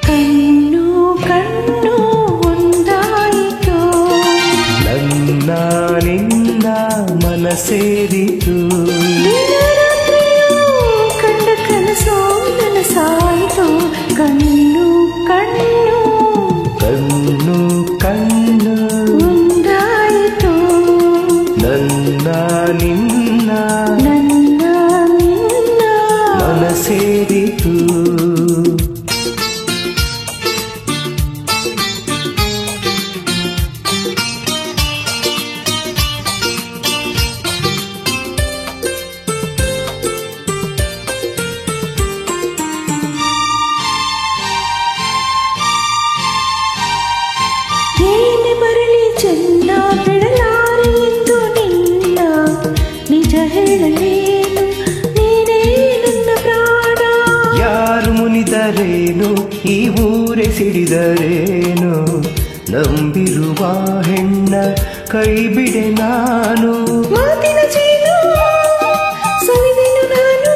ಕಣ್ಣು ಕಣ್ಣು ಒಂದಾಯಿತು ನನ್ನ ನಿನ್ನ ಮನಸೇರಿತು ಕಂಡ ಕನಸು ನನಸಾಯಿತು ಕಣ್ಣು ಕಣ್ಣು ಕಣ್ಣು ಕಣ್ಣು ಒಂದಾಯಿತು ನನ್ನ ನಿನ್ನ ನನ್ನ ನಿನ್ನ ಮನಸೇರಿತು ಏನೇ ಬರಲಿ ಚೆನ್ನ ಬಿಡಲಾರೆ ಎಂದು ನಿನ್ನ ನಿಜ ಹೇಳಲೇನು ನೀನೇ ನನ್ನ ಪ್ರಾಣ ಯಾರು ಮುನಿದರೇನು ಈ ಊರೇ ಸಿಡಿದರೇನು ನಂಬಿರುವ ಹೆಣ್ಣ ಕೈ ಬಿಡೆ ನಾನು ಮಾತಿನ ಜೀನು ಸವಿದೆನು ನಾನು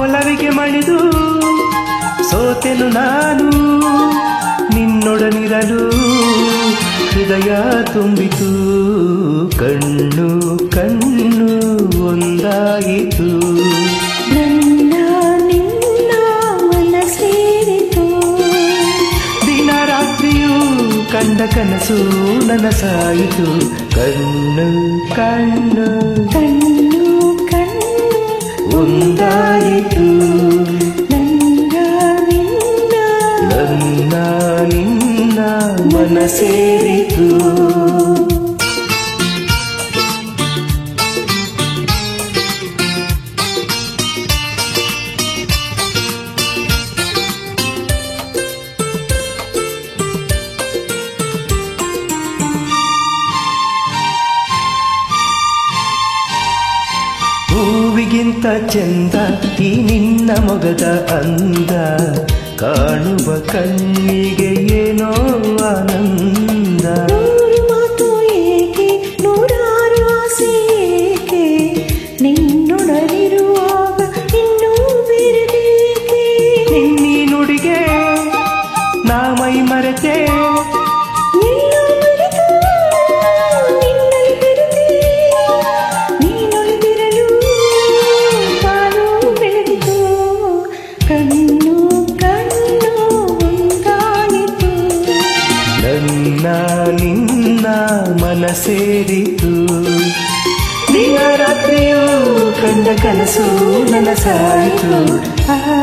ಒಲವಿಗೆ ಮಣಿದು ಸೋತೆನು ನಾನು ನಿನ್ನೊಡನಿರಲು ಹೃದಯ ತುಂಬಿತು ಕಣ್ಣು ಕಣ್ಣು ಒಂದಾಯಿತು ನನ್ನ ನಿನ್ನ ಮನಸೇರಿತು ದಿನ ರಾತ್ರಿಯೂ ಕಂಡ ಕನಸು ನನಸಾಯಿತು ಕಣ್ಣು ಕಣ್ಣು ಕಣ್ಣು ಕಣ್ಣು ಒಂದಾಯಿತು ನನ್ನ ನಿನ್ನ ನನ್ನ ನಿನ್ನ ಮನಸೇರಿತು ಹೂವಿಗಿಂತ ಚಂದ ಈ ನಿನ್ನ ಮೊಗದ ಅಂದ ಕಾಣುವ ಕಣ್ಣಿಗೆ ಏನೋ ಆನಂದ ನೂರು ಮಾತು ಏಕೆ ನೂರಾರು ಆಸೆ ಏಕೆ ನಿನ್ನೊಡನಿರುವಾಗ ಇನ್ನೂ ಬೇರೆಬೇಕೆ ನಿನ್ನೀ ನುಡಿಗೆ ನಾ ಮೈ ಮರೆತೆ ನಿನ್ನ ಮರೆತು ನಿನ್ನಲ್ಲಿ ಬೆರೆತೆ ನೀನೊಲಿದಿರಲು ಬಾಳು ಬೆಳೆದಿತು ಕಣ್ಣು ಕಣ್ಣು ಒಂದಾಯಿತು ನನ್ನ ನಿನ್ನ ಮನಸೇರಿತು ದಿನ ರಾತ್ರಿಯೂ ಕಂಡ ಕನಸು ನನಸಾಯಿತು ಆಹಾ